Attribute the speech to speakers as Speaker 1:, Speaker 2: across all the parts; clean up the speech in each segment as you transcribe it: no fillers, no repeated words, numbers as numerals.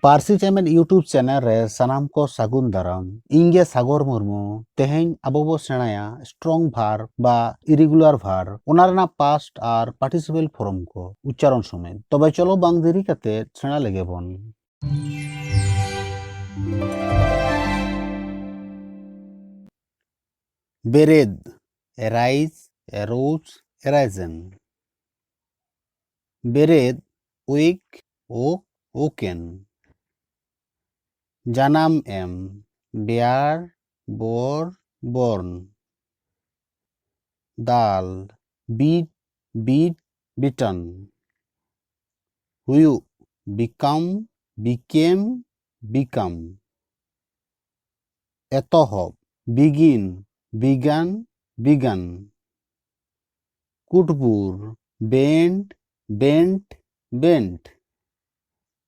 Speaker 1: Parsi channel YouTube channel रे सनाम को सागुन दाराम इंगे सागर मुर्मू तेहेन अबो बो सेणाया स्ट्रंग भार बा इरेगुलर भार ओनारना पास्ट आर पार्टिसिपल फॉर्म को उच्चारण समय तबे चलो बांग देरी कते सेणा लेगे बन बेरेद एराइज एरोज एराइजन बेरेद wake woke woken Janam em, bear, bore, born. Dal, beat, beat, beaten. Huyu, become, became, become. Etohop, begin, began, begun. Kutbur, bend, bent, bent.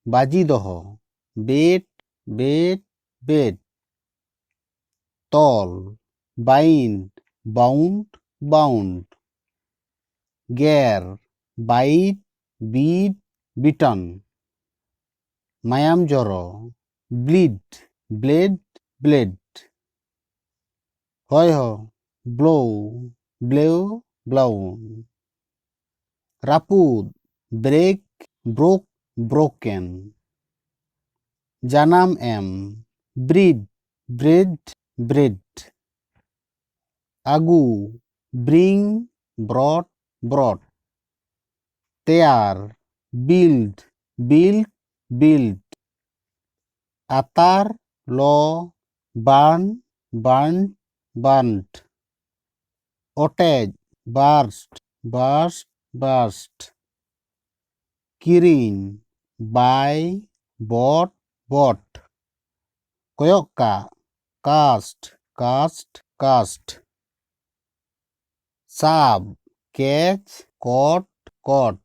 Speaker 1: Bajidoho, bet, bet, bet. Tall, bind, bound, bound. Gare, bite, beat, beaten. Mayam joro, bleed, bled, bled. Hoy ho, blow, blew, blown. Rapud, break, broke, broken. Janam em, breed, bred, bred. Agu, bring, brought, brought. Tear, build, built, built. Atar, law, burn, burnt, burnt. Otage, burst, burst, burst. Kirin, buy, bought, bought. Koyoka, cast, cast, cast. Sab, catch, caught, caught.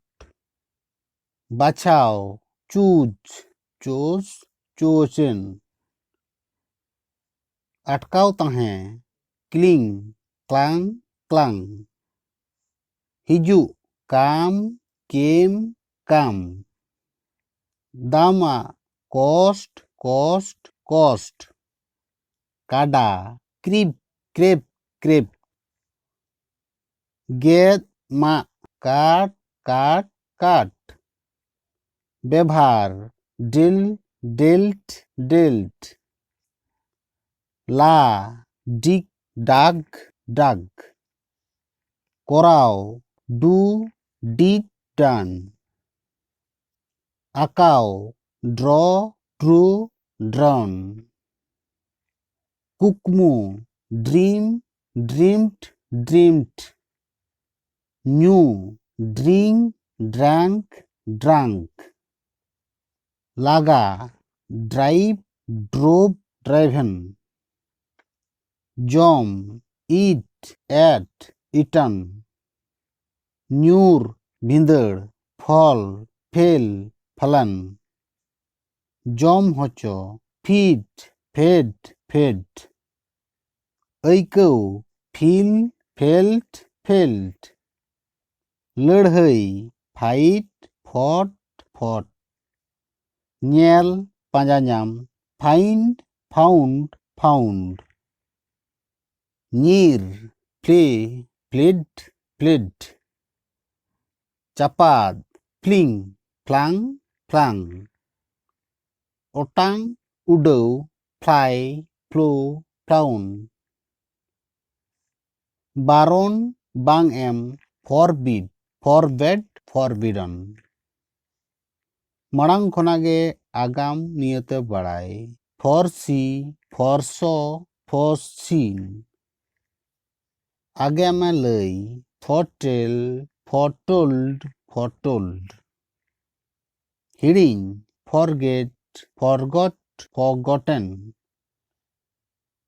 Speaker 1: Bachao, choose, chose, chosen. अटकाव तहें cling clung clung हिजू come came काम दामा cost cost cost काडा क्रिप crepe crepe गेद मा काट cut cut व्यवहार deal dealt dealt ला डिग डाग डाग कोराव डू डिड डन आकाव ड्रॉ ड्रू ड्रॉन कुकमू ड्रीम ड्रीम्ड ड्रीम्ड न्यू ड्रिंक ड्रैंक ड्रंक लागा ड्राइव ड्रोव ड्राइवन जम ईट एट इटन न्यूर भिंदड़ फल फेल फलन जम होचो फीड फेड फेड ऐकौ फील फेल्ट फेल्ट लड़हई fight fought fought nyel panjanyam find found found nyir play played played chapad fling flang flang otang udo fly flew flown baron bang em forbid forbade forbidden मड़ांग खनागे आगाम नियत बड़ाई foresee foresaw foreseen आगे में लई foretell foretold हिडिंग forget forgot forgotten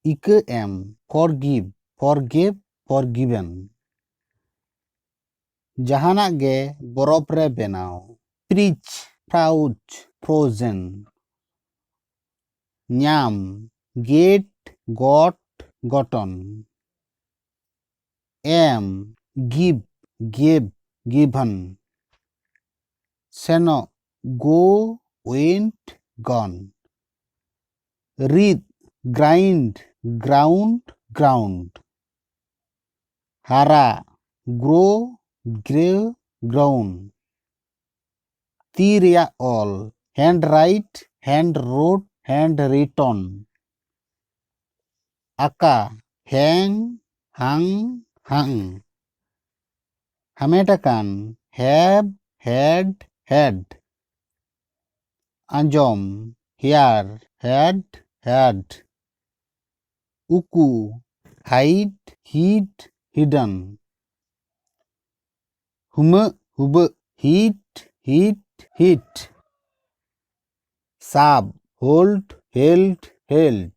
Speaker 1: इक एम forgive forgive forgiven जहाना गे बरफ रे बेनाव प्रीच Pouch, frozen. Nyam, get, got, gotten. Am, give, gave, given. Seno, go, went, gone. Read, grind, ground, ground. Hara, grow, grew, grown. Ti reya all, hand write, hand wrote, hand written. Aka, hang, hung, hung. Hametakan, have, had, had. Anjom, here, had, had. Uku, hide, hid, hidden. Hume, hube, hit, hit, hit. Sab, hold, held, held.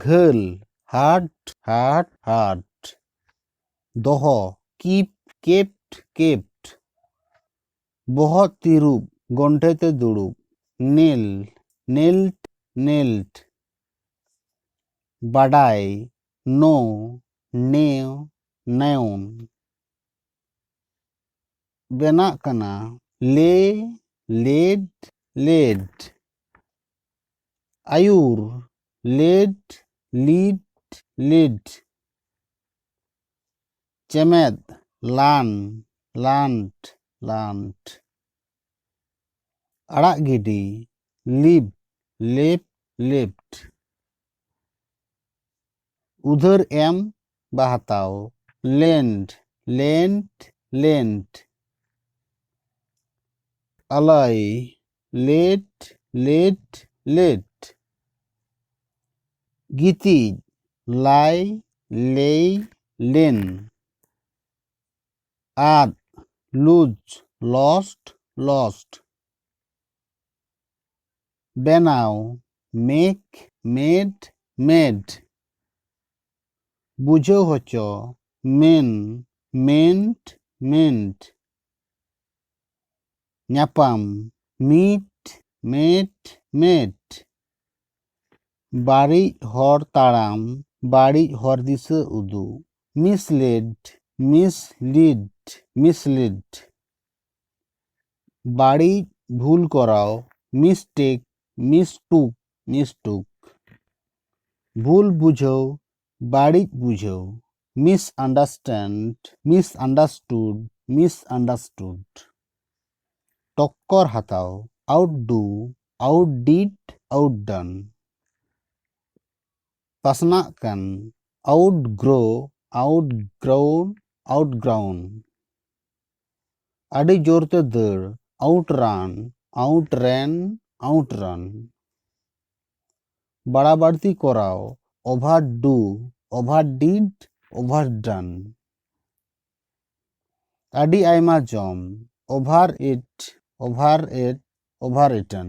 Speaker 1: Ghal, heart, heart, heart. Doho, keep, kept, kept. बहुत तिरुप गंठेते दुड़ुप. Nail, nailed, nailed. Badai, know, knew, known. Benak kana, lay, laid, laid. Ayur, led, lead, lead. Chemed, land, land, land. Arak gidi, leap, leap, leaped. Udhar em bahatao, lend, lent, lent. Alai, late, late, late. Giti, lie, lay, len. Ad, lose, lost, lost. Benau, make, made, made. Bujo hocho, men, meant, meant. Nyapam, meet, met, met. Bari hor taram, bari hor disa udu. Misled, mislead, mislead. Bari ভুল করাও, mistake, mistook, mistook. ভুল বুঝো, বাড়িজ বুঝো. Misunderstand, misunderstood, misunderstood. টক্কর হাতাও, outdo, outdid, outdone. পাসনাkan, outgrow, outgrown, outgrown. আডি জোরতে দৌড়, outrun, outran, outrun. বাড়াবাড়তি করাও, overdo, overdid, overdone. আডি আইমা জম, overeat, overate, overeaten.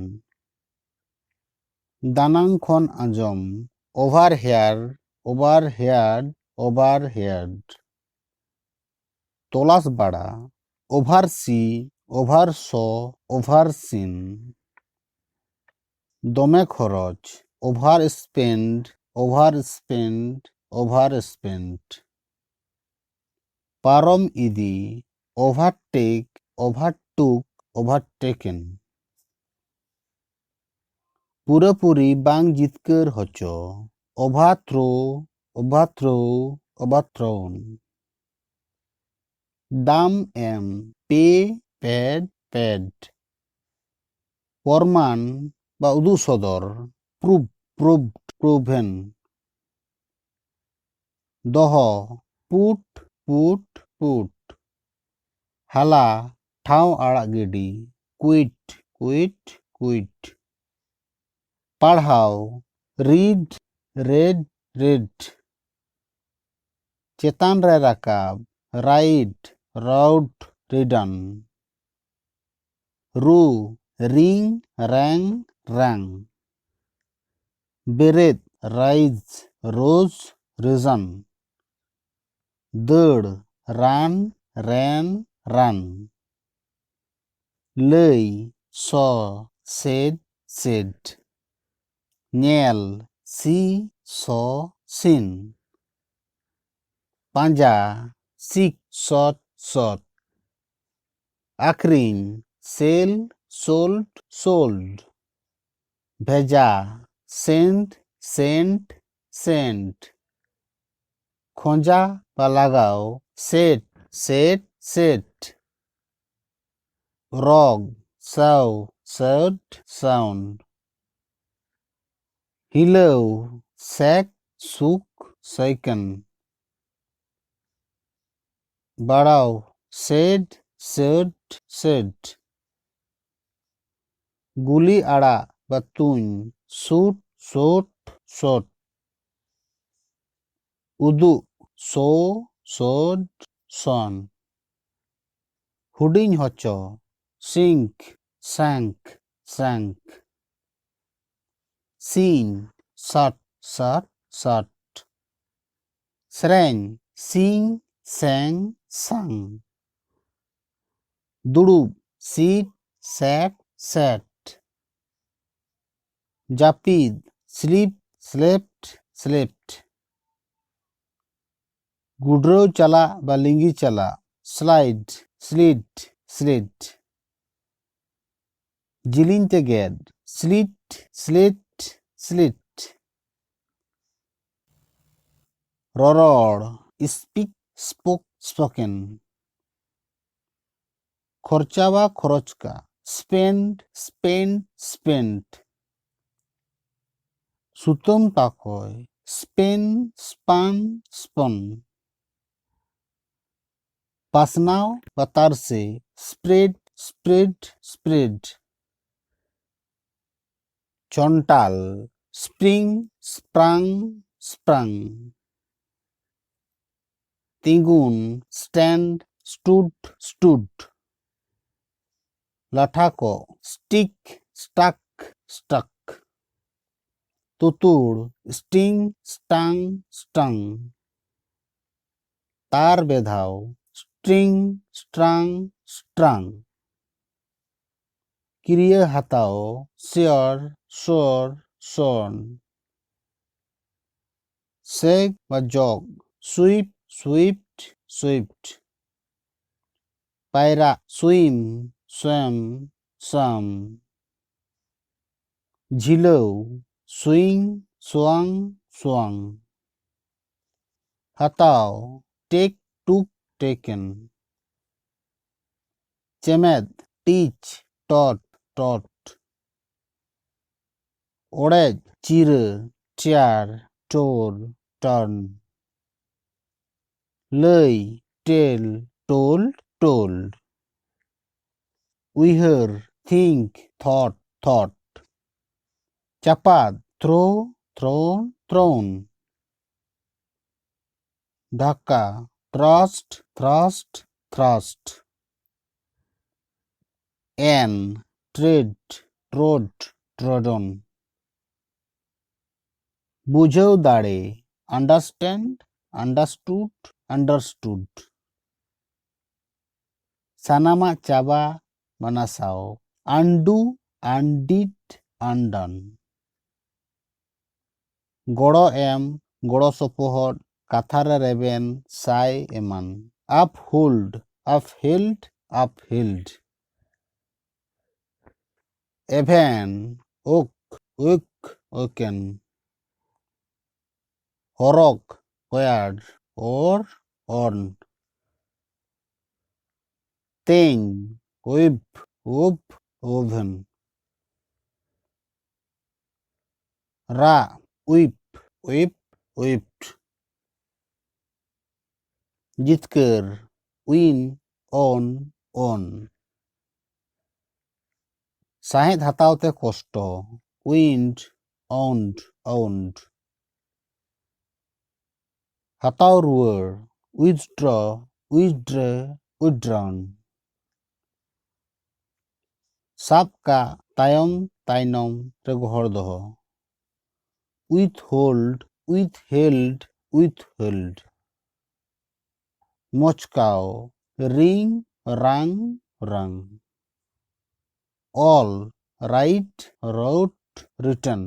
Speaker 1: দানাং খন আজম, overhear, overheard, overheard. তলাশ বাড়া, oversee, oversaw, overseen. দমে খরচ, overspend, overspent, overspent. পারম ইদি, overtake, overtook, overtaken. পুরোপুরি বাং জিতকর হচ, overthrow, overthrow, overthrown. দাম এম, pay, paid, paid. প্রমাণ বা উদু সদর, prove, proved, proven. দহ, put, put, put. হালা, ঠাও আড়াগ গিডি, quit, quit, quit. পাড়হাও, read, read, read. চেতান রে রাকাব, ride, rode, ridden. রু, ring, rang, rang. বেরেত, rise, rose, risen. দৌড়, run, ran, run. লই, saw, said, said. nyel, see, saw, seen. পাঁজা, seek, sought, sought. আখরিন, sell, sold, sold. ভেজা, Saint, Saint, Saint. খোঁজা বা লাগাও, set, set, set. রগ, Sau, সাউট, sound. হিলেও, shake, সুক, সেইকেন। বাড়াও, shade, shade, shade. গুলি আড়া বা তুন, শুট, শোট, শট। উদু, শো, শোড, শন। হুডিং হচ, সিঙ্ক, স্যাঙ্ক, স্যাঙ্ক। সিন, শাট, শাট, শাট। Serene, Singh, স্যাং, সাং। দুড়ুব, seat, স্যাট, স্যাট। জাপিদ, slip, slept, slept. গুড্রো চালা বা লিঙ্গি চালা, স্লাইড, স্লিড, স্লিড। জিলিনতে গেদ, স্লিট, স্লিট, স্লিট। ররড়, স্পিক, স্পোক, স্পোকেন। খরচা বা খরচকা, স্পেন্ড, স্পেন্ড, স্পেন্ট। সুতম তাকয়, স্পেন, স্পান, স্পন। পাসনাও বা তারসে, স্প্রেড, স্প্রেড, স্প্রেড। চন্টাল, স্প্রিং, স্প্রাং, স্প্রাং। তিগুন, স্ট্যান্ড, স্টুড, স্টুড। লাঠাক, স্টিক, স্টাক, স্টাক। তুতুড়, স্টিং, স্টাং, স্টাং। তার বেধাও, স্ট্রিং, স্ট্রাং, স্ট্রাং। কিরিয়ে হাতাও, শিয়র, শোর, শন। সেগ বা জগ, সুইপ, সুইফট, সুইফট। পায়রা, সুইম, সোয়াম, সাম। ঝিলৌ, swing, swung, সোয়াং। হাতাও, take, took, taken. চেমেদ, টিচ, টট, টট। ওড়েজ, চিরে, চেয়ার, টোর, টার্ন। লই, টেল, টোল, টোল্ড। উইহার, থিঙ্ক, থট, থট। চাপাদ, থ্রো, থ্রোন, থ্রোন। ধাক্কা, থ্রাস্ট, থ্রাস্ট, থ্রাস্ট। এন, ট্রেড, ট্রোড, ট্রোডন। বুঝেও দাঁড়ে, আন্ডারস্ট্যান্ড, আন্ডারস্টুড, আন্ডারস্টুড। সানামা চাবা বা নাসাও, আনডু, আনডিড, আনডান। গড় এম, গড় সপোহদ, কাথারে রেবেন, সাই এমান। Uphold, upheld, upheld. এভেন, ওক, উইক, ওকেন। হরক, ওয়ার্ড, ওর, অন। তেং, উইপ, উপ, ওভেন। রা, উইপ, উইপ, উইপড। জিতকার, উইন, অন, অন। সাহেদ হাতাওতে কষ্ট, উইন্ড, অন্ড, অন্ড। হাতাও রুয়ার, উইথড্র, উইথড্রে, উইথড্রাউন। সাবকা, তায়ম, তাইনম রে গহর দহ। Withhold, withheld, withheld. মচকাও, রিং, রাং, রাং। অল, রাইট, রোট, রিটার্ন।